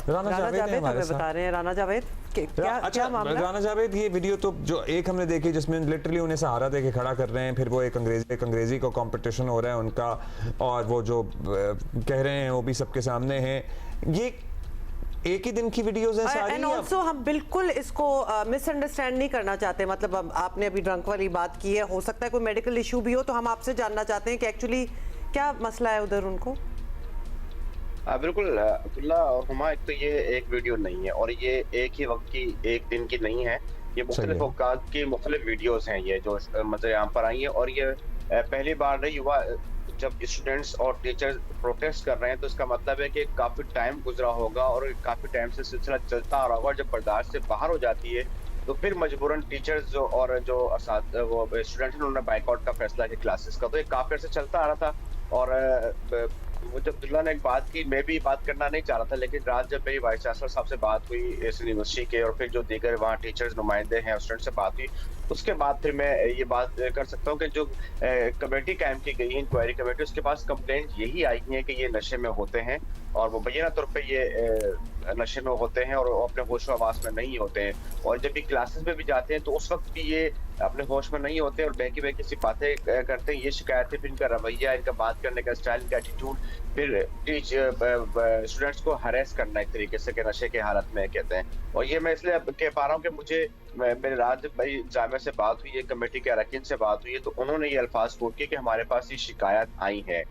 राना जावेद हमें बता रहे हैं। राना जावेद क्या अच्छा, मामला? राना जावेद ये वीडियो तो जो एक हमने देखी जिसमें लिटरली उन्हें सहारा देके खड़ा कर रहे हैं, फिर वो एक अंग्रेजी का कंपटीशन हो रहा है उनका, और वो जो कह रहे हैं वो भी सबके सामने है। ये एक ही दिन की वीडियोस हैं सारी। एंड ऑल्सो हम बिल्कुल इसको मिसअंडरस्टैंड नहीं करना चाहते। मतलब आपने अभी ड्रंक वाली बात की है, हो सकता है कोई मेडिकल इशू भी हो, तो हम आपसे जानना चाहते हैं कि एक्चुअली क्या मसला है उधर उनको। बिल्कुल अब्दुल्ला और हुमा, एक तो ये एक वीडियो नहीं है और ये एक ही वक्त की एक दिन की नहीं है, ये मुख्तलिफ औकात की मुख्तलिफ वीडियोस हैं ये जो मतलब यहाँ पर आई है। और ये पहली बार नहीं हुआ जब स्टूडेंट्स और टीचर्स प्रोटेस्ट कर रहे हैं, तो इसका मतलब है कि काफी टाइम गुजरा होगा और काफी टाइम से सिलसिला चलता आ रहा होगा। जब बर्दाश्त से बाहर हो जाती है तो फिर मजबूरन टीचर्स जो और जो वो स्टूडेंट्स उन्होंने बाइकआउट का फैसला किया क्लासेस का, तो ये काफी अर्से चलता आ रहा था। और वो जब अब्दुल्ला ने एक बात की, मैं भी बात करना नहीं चाह रहा था, लेकिन रात जब मेरी वाइस चांसलर साहब से बात हुई इस यूनिवर्सिटी के और फिर जो दीगर वहाँ टीचर्स नुमाइंदे हैं स्टूडेंट से बात हुई, उसके बाद फिर मैं ये बात कर सकता हूँ कि जो कमेटी कायम की गई है, इंक्वायरी कमेटी, उसके पास कंप्लेंट यही आई है कि ये नशे में होते हैं और मुबैना तौर पर ये नशे में होते हैं और अपने होश हवास में नहीं होते हैं। और जब भी क्लासेस में भी जाते हैं तो उस वक्त भी ये अपने होश में नहीं होते और बहकी बहकी सी बातें करते हैं। ये शिकायत है, फिर इनका रवैया, इनका बात करने का स्टाइल, इनका एटीट्यूड, फिर स्टूडेंट्स को हरेस करना एक तरीके से कि नशे के हालत में कहते हैं। और ये मैं इसलिए कह पा रहा हूँ कि मुझे मेरे राज भाई जामिया से बात हुई है, कमेटी के अरकान से बात हुई है, तो उन्होंने ये अल्फाज कोट किए कि हमारे पास ये शिकायत आई है।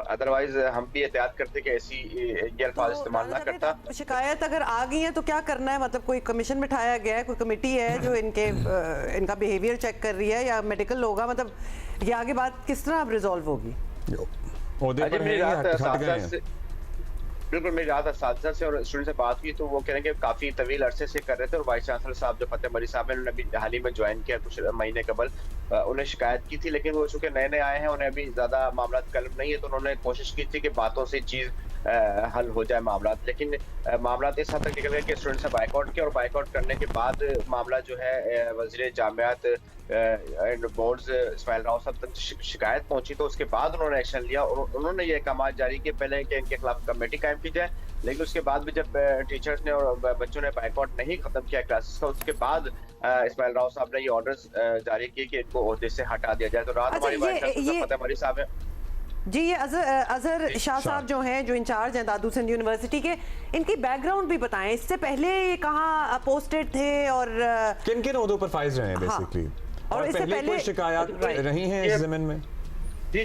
अदरवाइज हम भी एहतियात करते कि ऐसी ये अल्फाज इस्तेमाल ना करता। शिकायत अगर आ गई है तो क्या करना है? मतलब कोई कमीशन बिठाया गया है, कोई कमेटी है जो इनका बिहेवियर चेक कर रही है, या मेडिकल होगा? मतलब ये आगे बात किस तरह अब रिजॉल्व होगी? बिल्कुल, मेरी रात असातिज़ा से और स्टूडेंट से बात हुई तो वो कह रहे हैं कि काफ़ी तवील अरसे से कर रहे थे और वाइस चांसलर साहब जो फतेह मरी साहब हैं, उन्होंने अभी हाल ही में ज्वाइन किया कुछ महीने कबल, उन्हें शिकायत की थी, लेकिन वो चूंकि नए नए आए हैं, उन्हें अभी ज़्यादा मामला कल्म नहीं है, तो उन्होंने कोशिश की थी कि बातों से चीज़ हल हो जाए मामला। लेकिन मामला इस हद तक निकल गया कि स्टूडेंट्स ने बाइकआउट किया और बाइकआउट करने के बाद मामला जो है वज़ीर जामियात एंड बोर्ड्स इस्माइल राव साहब तक शिकायत पहुंची, तो उसके बाद उन्होंने एक्शन लिया और उन्होंने ये अहकाम जारी किए पहले कि इनके खिलाफ कमेटी कायम की जाए। लेकिन उसके बाद भी जब टीचर्स ने और बच्चों ने बाइकआउट नहीं खत्म किया क्लासेस का, उसके बाद इस्माइल राव साहब ने ये ऑर्डर्स जारी किए कि इनको ओहदे से हटा दिया जाए। तो रात हमारी फतेह मरी साहब है जी, ये अजहर शाह साहब जो हैं, जो इंचार्ज हैं दादू सिंध यूनिवर्सिटी के, इनकी बैकग्राउंड भी बताएं। इससे पहले ये कहाँ पोस्टेड थे और किन किन ओहदों पर फाइज रहे हैं बेसिकली, और इससे पहले कोई शिकायत रही हैं इस ज़मीन में? जी,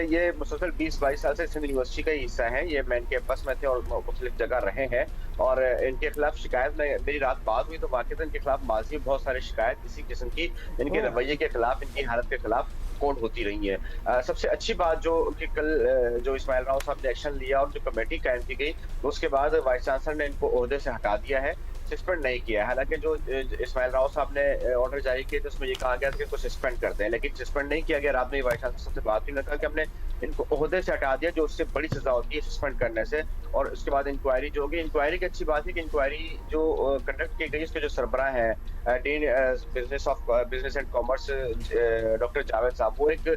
ये मुसलसल 20-22 साल से सिंध यूनिवर्सिटी का ही हिस्सा है। ये मेन कैंपस में थे और मुख्तलिफ जगह रहे हैं और इनके खिलाफ शिकायत में मेरी रात बात हुई तो वाकई इनके खिलाफ माजी बहुत सारी शिकायत इसी किस्म की, इनके रवैये के खिलाफ, इनकी हालत के खिलाफ कोर्ट होती रही है। सबसे अच्छी बात जो उनकी कल जो इस्माइल राव साहब ने एक्शन लिया और जो कमेटी कायम की गई, उसके बाद वाइस चांसलर ने इनको ओहदे से हटा दिया है, सस्पेंड नहीं किया है। हालांकि जो इस्माइल राव साहब ने ऑर्डर जारी किए तो उसमें ये कहा गया था कि इनको सस्पेंड करते हैं, लेकिन सस्पेंड नहीं किया गया। रात में वाइस चांसलर से बात हुई, कहा कि हमने इनको ओहदे से हटा दिया, जो उससे बड़ी सजा होती है सस्पेंड करने से। और उसके बाद इंक्वायरी जो होगी, इंक्वायरी की अच्छी बात है कि इंक्वायरी जो कंडक्ट की गई उसके जो सरबराह हैं dean business and commerce doctor Javed साहब, वो एक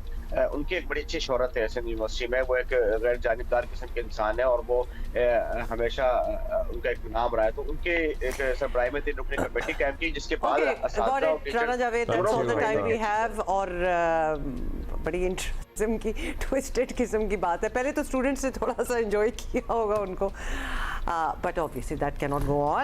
उनकी एक बड़ी अच्छी शोहरत है सिंध यूनिवर्सिटी में। वो एक गैर जानिबदार किस्म के इंसान है और वो हमेशा उनका एक नाम रहा है। तो उनके एक सरबराही में 3 रुकनी कमेटी कायम की, जिसके बाद Rana Javed, that's all the time we have. और बड़ी इंटरेस्टिंग की ट्विस्टेड किस्म की बात है। पहले तो स्टूडेंट्स ने थोड़ा सा एंजॉय किया होगा उनको, but obviously that can not go on.